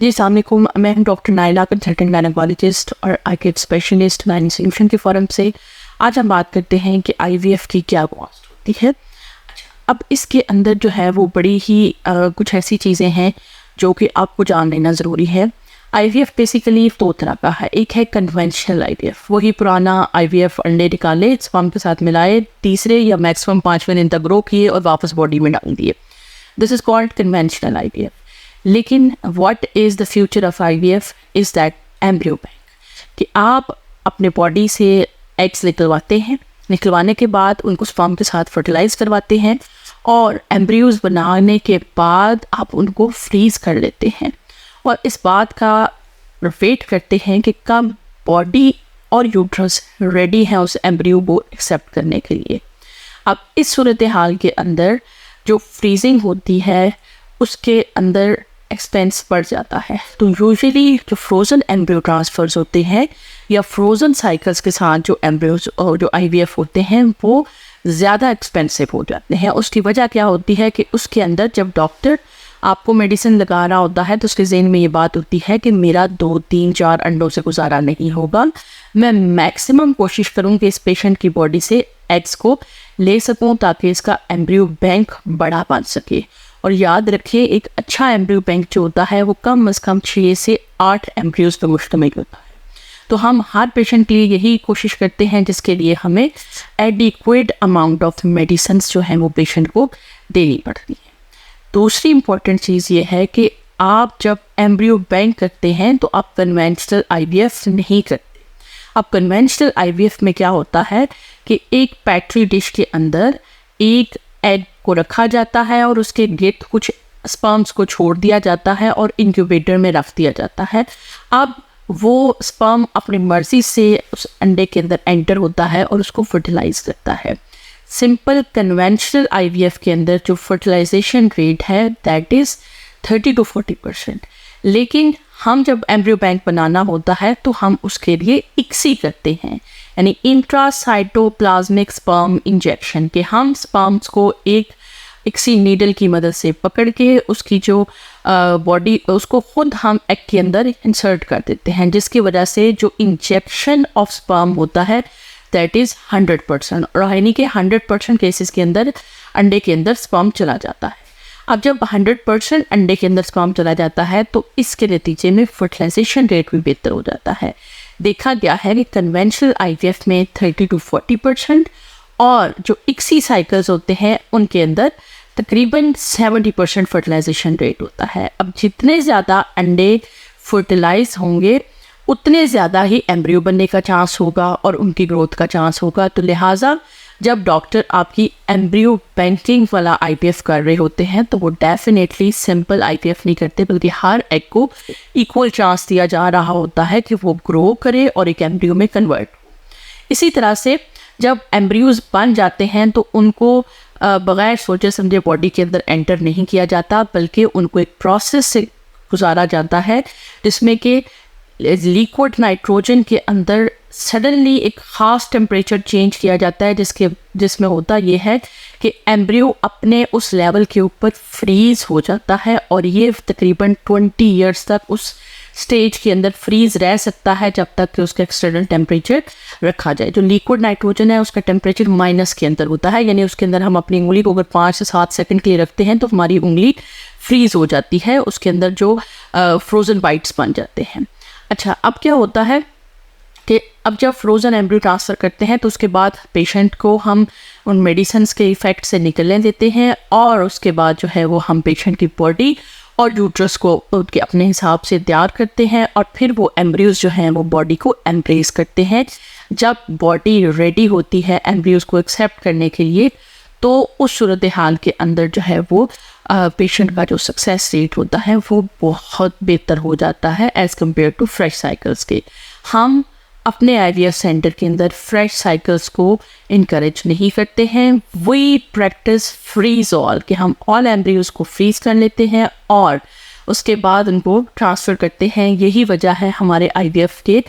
जी अस्सलाम वालेकुम, मैं हूं डॉक्टर नाइला, कंसल्टेंट गायनेकोलॉजिस्ट और आईवीएफ स्पेशलिस्ट गायनी सॉल्यूशन के फोरम से। आज हम बात करते हैं कि आईवीएफ की क्या कॉस्ट होती है। अब इसके अंदर जो है वो बड़ी ही कुछ ऐसी चीज़ें हैं जो कि आपको जान लेना ज़रूरी है। आईवीएफ बेसिकली दो तरह का है। एक है कन्वेंशनल आईवीएफ, वही पुराना आईवीएफ, अंडे निकाले, स्पर्म के साथ मिलाए, तीसरे या मैक्सिमम 5वें दिन तक ग्रो किए और वापस बॉडी में डाल दिए। This is called conventional IVF. लेकिन what is the future of IVF is that embryo bank, कि आप अपने बॉडी से एग्स निकलवाते हैं, निकलवाने के बाद उनको स्पर्म के साथ फर्टिलाइज करवाते हैं और एम्ब्रियोज बनाने के बाद आप उनको फ्रीज कर लेते हैं और इस बात का वेट करते हैं कि कब बॉडी और यूट्रस रेडी है उस एम्ब्रियो को एक्सेप्ट करने के लिए। अब इस सूरत हाल के अंदर जो फ्रीजिंग होती है उसके अंदर एक्सपेंस बढ़ जाता है। तो यूजुअली जो फ्रोज़न एम्ब्रियो ट्रांसफ़र्स होते हैं या फ्रोज़न साइकिल्स के साथ जो एम्ब्रियोज और जो आईवीएफ होते हैं वो ज़्यादा एक्सपेंसिव हो जाते हैं। उसकी वजह क्या होती है कि उसके अंदर जब डॉक्टर आपको मेडिसिन लगा रहा होता है तो उसके ज़हन में ये बात होती है कि मेरा 2, 3, 4 अंडों से गुजारा नहीं होगा, मैं मैक्सिमम कोशिश करूँ कि इस पेशेंट की बॉडी से एग्स को ले सकूँ ताकि इसका एम्ब्रियो बैंक बड़ा बन सके। और याद रखिए, एक अच्छा एम्ब्रियो बैंक जो होता है वो कम से कम 6 से 8 एम्ब्रियोज पर मुश्तमिल होता है। तो हम हर पेशेंट के लिए यही कोशिश करते हैं जिसके लिए हमें एडिक्वेट अमाउंट ऑफ मेडिसिन जो है वो पेशेंट को देनी पड़ती है। दूसरी इम्पॉर्टेंट चीज़ ये है कि आप जब एम्ब्रियो बैंक करते हैं तो आप कन्वेंशनल आईवीएफ नहीं करते। अब कन्वेंशनल आईवीएफ में क्या होता है कि एक पैट्री डिश के अंदर एक एग को रखा जाता है और उसके गिर्द कुछ स्पर्म्स को छोड़ दिया जाता है और इंक्यूबेटर में रख दिया जाता है। अब वो स्पर्म अपनी मर्जी से उस अंडे के अंदर एंटर होता है और उसको फर्टिलाइज करता है। सिंपल कन्वेंशनल आईवीएफ के अंदर जो फर्टिलाइजेशन रेट है दैट इज़ 30 to 40%। लेकिन हम जब एम्ब्रियो बैंक बनाना होता है तो हम उसके लिए इक्सी करते हैं, यानी इंट्रासाइटोप्लाज्मिक स्पर्म इंजेक्शन, के हम स्पर्म्स को एक इक्सी नीडल की मदद से पकड़ के उसकी जो बॉडी उसको खुद हम एग के अंदर इंसर्ट कर देते हैं, जिसकी वजह से जो इंजेक्शन ऑफ स्पर्म होता है दैट इज़ 100%, और यानी कि 100% केसेस के अंदर अंडे के अंदर स्पर्म चला जाता है। अब जब 100% अंडे के अंदर स्पर्म चला जाता है तो इसके नतीजे में फर्टिलाइजेशन रेट भी बेहतर हो जाता है। देखा गया है कि कन्वेंशनल आईवीएफ में 30 to 40% और जो इक्सी साइकिल्स होते हैं उनके अंदर तकरीबन 70% फर्टिलाइजेशन रेट होता है। अब जितने ज़्यादा अंडे फर्टिलाइज होंगे उतने ज़्यादा ही एम्ब्रियो बनने का चांस होगा और उनकी ग्रोथ का चांस होगा। तो लिहाजा जब डॉक्टर आपकी एम्ब्रियो बैंकिंग वाला आईवीएफ कर रहे होते हैं तो वो डेफिनेटली सिंपल आईवीएफ नहीं करते, बल्कि हर एग को इक्वल चांस दिया जा रहा होता है कि वो ग्रो करे और एक एम्ब्रियो में कन्वर्ट। इसी तरह से जब एम्ब्रियोज बन जाते हैं तो उनको बग़ैर सोचे समझे बॉडी के अंदर एंटर नहीं किया जाता, बल्कि उनको एक प्रोसेस से गुजारा जाता है जिसमें कि लिक्विड नाइट्रोजन के अंदर सडनली एक ख़ास टेम्परेचर चेंज किया जाता है जिसमें होता ये है कि एम्ब्रियो अपने उस लेवल के ऊपर फ्रीज़ हो जाता है और ये तकरीबन 20 इयर्स तक उस स्टेज के अंदर फ्रीज़ रह सकता है जब तक कि उसका एक्सटर्नल टेम्परेचर रखा जाए। जो लिक्विड नाइट्रोजन है उसका टेम्परेचर माइनस के अंदर होता है, यानी उसके अंदर हम अपनी उंगली को अगर 5 से 7 सेकंड के लिए रखते हैं तो हमारी उंगली फ्रीज़ हो जाती है, उसके अंदर जो फ्रोज़न बाइट्स बन जाते हैं। अच्छा, अब क्या होता है कि अब जब फ्रोज़न एम्ब्रियो ट्रांसफ़र करते हैं तो उसके बाद पेशेंट को हम उन मेडिसिन के इफ़ेक्ट से निकलने देते हैं और उसके बाद जो है वो हम पेशेंट की बॉडी और यूट्रस को उनके अपने हिसाब से तैयार करते हैं और फिर वो एम्ब्रियोज जो हैं वो बॉडी को एम्ब्रेस करते हैं। जब बॉडी रेडी होती है एम्ब्रियोज को एक्सेप्ट करने के लिए तो उस सूरत हाल के अंदर जो है वो पेशेंट का जो सक्सेस रेट होता है वो बहुत बेहतर हो जाता है as compare to fresh cycles के। हम अपने आईवीएफ सेंटर के अंदर फ्रेश साइकिल्स को इनकरेज नहीं करते हैं। वी प्रैक्टिस फ्रीज ऑल, कि हम ऑल एम्ब्रियोज को फ्रीज कर लेते हैं और उसके बाद उनको ट्रांसफ़र करते हैं। यही वजह है हमारे आईवीएफ के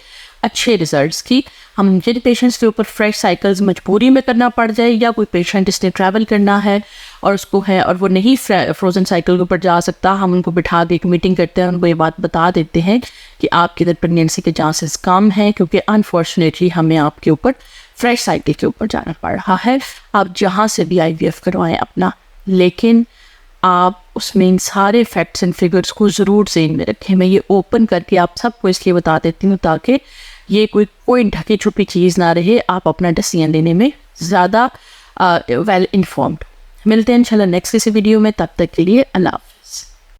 अच्छे रिजल्ट्स की। हम जिन पेशेंट्स के ऊपर फ्रेश साइकिल्स मजबूरी में करना पड़ जाए, या कोई पेशेंट इसने ट्रैवल करना है और उसको है और वो नहीं फ्रोज़न साइकिल के ऊपर जा सकता, हम उनको बिठा के एक मीटिंग करते हैं, उनको ये बात बता देते हैं कि आपके इधर प्रेगनेंसी के चांसेस कम हैं, क्योंकि अनफॉर्चुनेटली हमें आपके ऊपर फ्रेश साइकिल के ऊपर जाना पड़ रहा है। आप जहाँ से भी IVF करवाएं अपना, लेकिन आप उसमें इन सारे फैक्ट्स एंड फिगर्स को ज़रूर ज़हन में रखें। मैं ये ओपन करके आप सबको इसलिए बता देती हूँ ताकि ये कोई ढकी छुपी चीज़ ना रहे, आप अपना डिसीजन लेने में ज़्यादा वेल इन्फॉर्म्ड। मिलते हैं इंशाल्लाह नेक्स्ट किसी वीडियो में, तब तक के लिए अल्लाह।